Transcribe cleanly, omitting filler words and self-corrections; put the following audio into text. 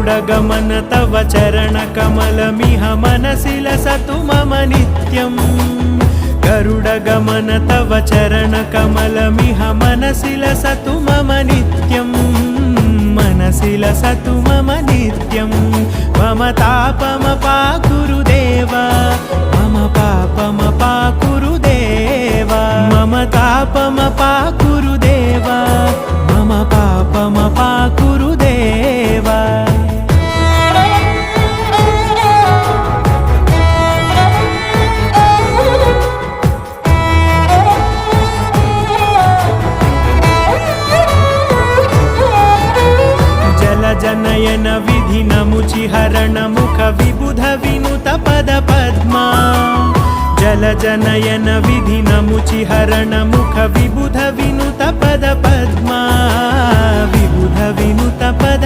गरुडगमन तव चरणकमलमिह मनसि लसतु मम नित्यम् गरुडगमन तव चरणकमलमिह मनसि लसतु मम नित्यम् मनसि लसतु मम नित्यम् मम तापमपाकुरु देव मम पापमपाकुरु देव मम तापमपाकुरु देव मम पापमपाकुरु देव जनयन विधि नमुचिहरण मुख विबुध विनुत पद पद्मा जल जनयन विधि नमुचिहरण मुख विबुध विनुत पद पद्मा विबुध विनुत पद